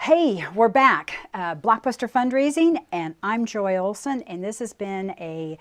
Hey, we're back. Blockbuster Fundraising, and I'm Joy Olson, and this has been a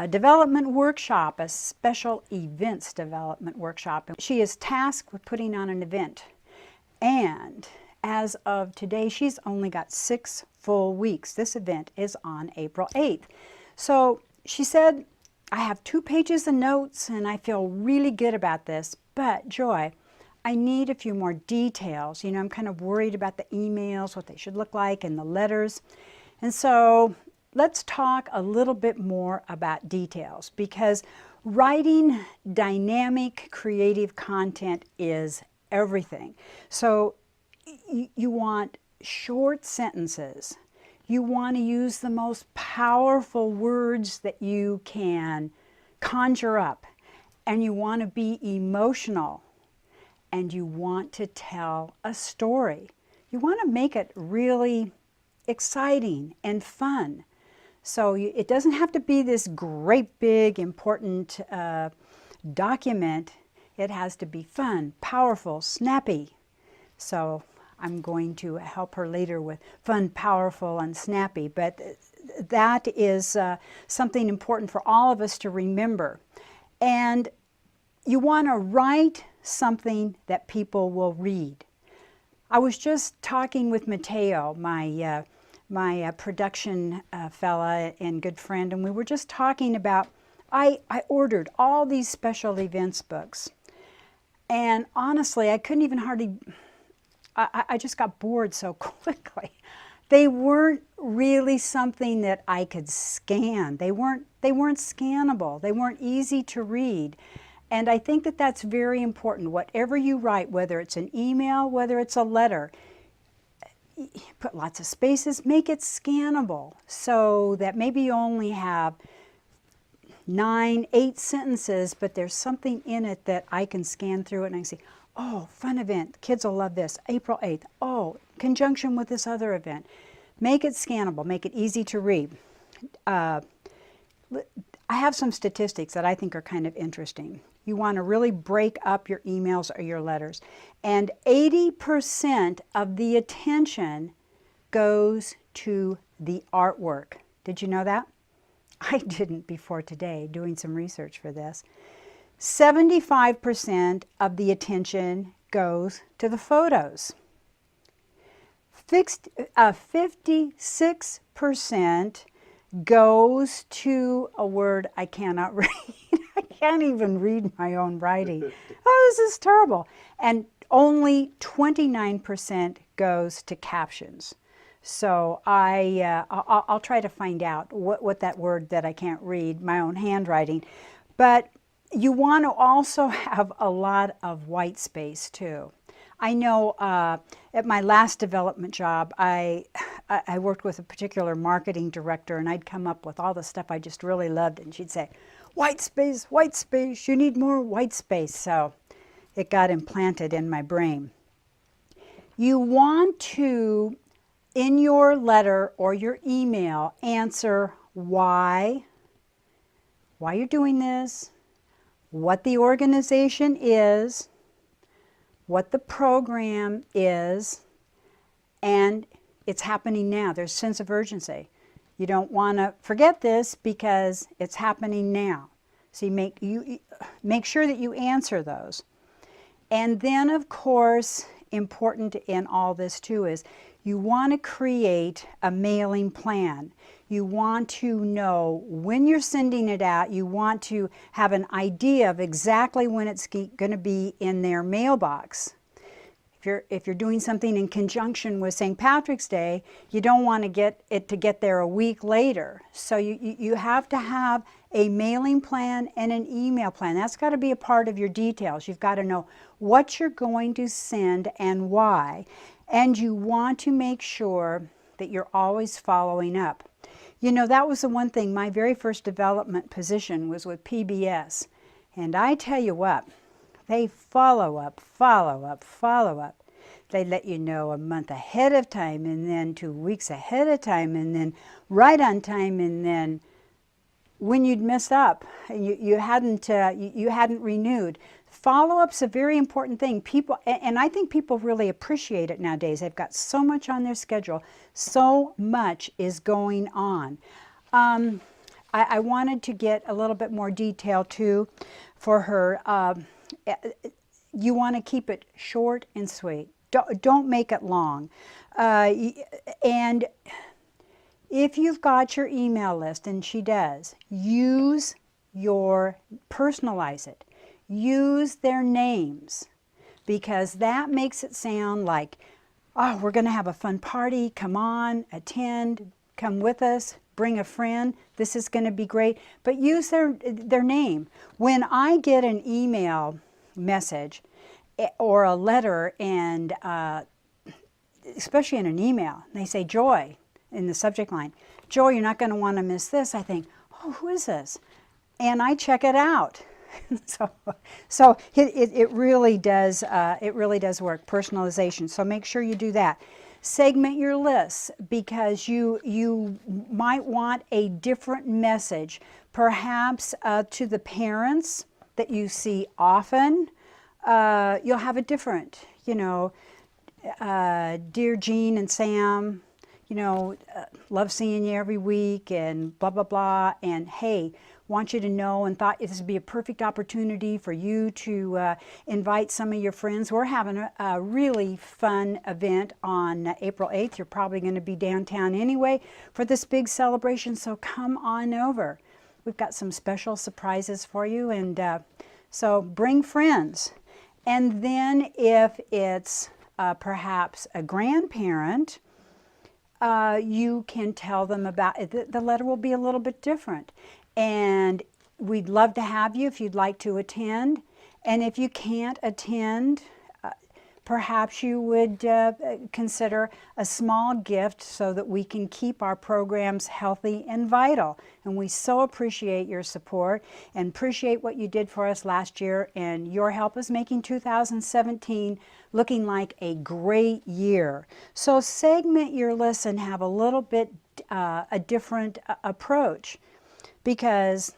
development workshop, a special events development workshop. She is tasked with putting on an event, and as of today, she's only got 6 full weeks. This event is on April 8th. So she said, I have 2 pages of notes, and I feel really good about this, but Joy, I need a few more details. You know, I'm kind of worried about the emails, what they should look like, and the letters. And so let's talk a little bit more about details, because writing dynamic, creative content is everything. So you want short sentences. You want to use the most powerful words that you can conjure up. And you want to be emotional. And you want to tell a story. You want to make it really exciting and fun. So it doesn't have to be this great, big, important document. It has to be fun, powerful, snappy. So I'm going to help her later with fun, powerful, and snappy. But that is something important for all of us to remember. And you want to write something that people will read. I was just talking with Mateo, my production fella and good friend, and we were just talking about, I ordered all these special events books. And honestly, I couldn't even hardly, I just got bored so quickly. They weren't really something that I could scan. They weren't scannable. They weren't easy to read. And I think that that's very important. Whatever you write, whether it's an email, whether it's a letter, put lots of spaces, make it scannable so that maybe you only have 9, 8 sentences, but there's something in it that I can scan through it and I can see, oh, fun event, kids will love this, April 8th, oh, conjunction with this other event. Make it scannable, make it easy to read. I have some statistics that I think are kind of interesting. You want to really break up your emails or your letters. And 80% of the attention goes to the artwork. Did you know that? I didn't before today, doing some research for this. 75% of the attention goes to the photos. 56% goes to a word I cannot read. I can't even read my own writing. Oh, this is terrible. And only 29% goes to captions. So I'll try to find out what that word that I can't read, my own handwriting. But you want to also have a lot of white space too. I know at my last development job, I worked with a particular marketing director, and I'd come up with all the stuff I just really loved, and she'd say, white space, you need more white space. So it got implanted in my brain. You want to, in your letter or your email, answer why you're doing this, what the organization is, what the program is, and it's happening now. There's a sense of urgency. You don't want to forget this because it's happening now. So you make sure that you answer those. And then, of course, important in all this too is you want to create a mailing plan. You want to know when you're sending it out. You want to have an idea of exactly when it's going to be in their mailbox. If you're doing something in conjunction with St. Patrick's Day, you don't want to get there a week later. So you have to have a mailing plan and an email plan. That's got to be a part of your details. You've got to know what you're going to send and why. And you want to make sure that you're always following up. You know, that was the one thing, my very first development position was with PBS. And I tell you what, they follow up. They let you know a month ahead of time, and then 2 weeks ahead of time, and then right on time, and then when you'd messed up, you hadn't renewed. Follow-up's a very important thing. People, and I think people really appreciate it nowadays. They've got so much on their schedule. So much is going on. I wanted to get a little bit more detail too for her. You want to keep it short and sweet. Don't make it long. And if you've got your email list, and she does, personalize it. Use their names, because that makes it sound like, oh, we're going to have a fun party. Come on, attend, come with us, bring a friend. This is going to be great. But use their name. When I get an email message or a letter, and especially in an email, they say Joy in the subject line. Joy, you're not going to want to miss this. I think, oh, who is this? And I check it out. so it really does work. Personalization. So make sure you do that. Segment your lists, because you might want a different message, perhaps to the parents that you see often. You'll have a different, dear Jean and Sam, love seeing you every week, and blah, blah, blah. And hey, want you to know, and thought this would be a perfect opportunity for you to invite some of your friends. We're having a really fun event on April 8th. You're probably going to be downtown anyway for this big celebration, so come on over. We've got some special surprises for you, and so bring friends. And then if it's perhaps a grandparent, you can tell them about it. The letter will be a little bit different. And we'd love to have you if you'd like to attend. And if you can't attend, perhaps you would consider a small gift so that we can keep our programs healthy and vital. And we so appreciate your support and appreciate what you did for us last year. And your help is making 2017 looking like a great year. So segment your list and have a little bit a different approach, because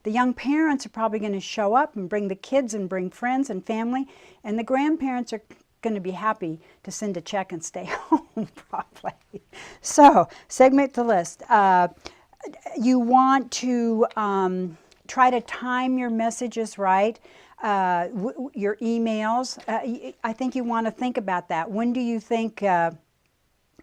the young parents are probably going to show up and bring the kids and bring friends and family, and the grandparents are going to be happy to send a check and stay home probably. So segment the list. You want to try to time your messages right. Your emails, I think you want to think about that. When do you think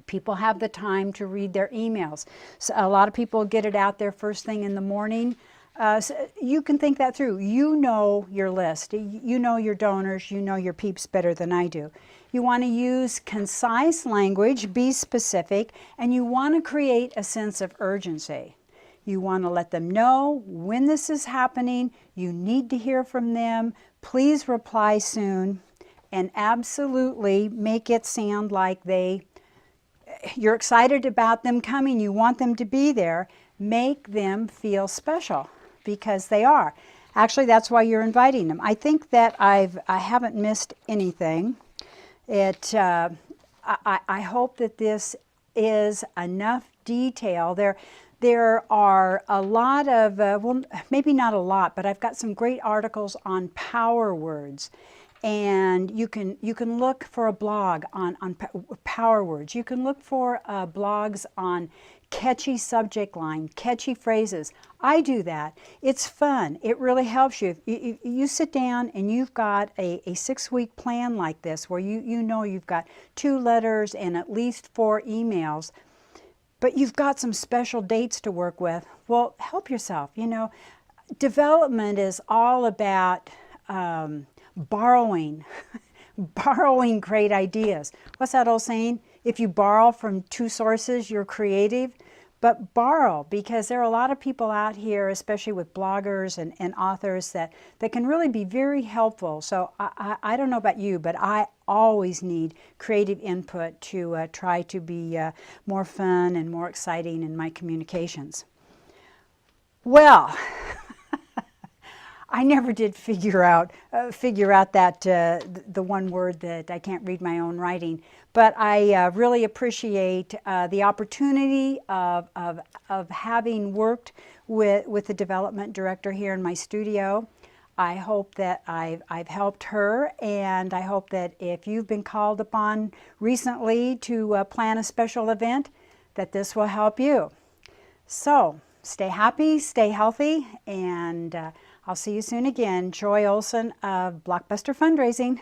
people have the time to read their emails? So a lot of people get it out there first thing in the morning. So you can think that through. You know your list. You know your donors. You know your peeps better than I do. You want to use concise language, be specific, and you want to create a sense of urgency. You want to let them know when this is happening. You need to hear from them. Please reply soon, and absolutely make it sound like you're excited about them coming. You want them to be there. Make them feel special, because they are. Actually, that's why you're inviting them. I think that I haven't missed anything. I hope that this is enough detail. There are a lot of, well, maybe not a lot, but I've got some great articles on power words. And you can look for a blog on power words. You can look for blogs on catchy subject line, catchy phrases. I do that. It's fun. It really helps you. You sit down and you've got a 6-week plan like this, where you know you've got 2 letters and at least 4 emails, but you've got some special dates to work with. Well, help yourself. Development is all about borrowing great ideas. What's that old saying? If you borrow from 2 sources, you're creative. But borrow, because there are a lot of people out here, especially with bloggers and authors, that can really be very helpful. So I don't know about you, but I always need creative input to try to be more fun and more exciting in my communications. Well, I never did figure out that the one word that I can't read my own writing, but I really appreciate the opportunity of having worked with the development director here in my studio. I hope that I've helped her, and I hope that if you've been called upon recently to plan a special event, that this will help you. So stay happy, stay healthy, and I'll see you soon again. Joy Olson of Blockbuster Fundraising.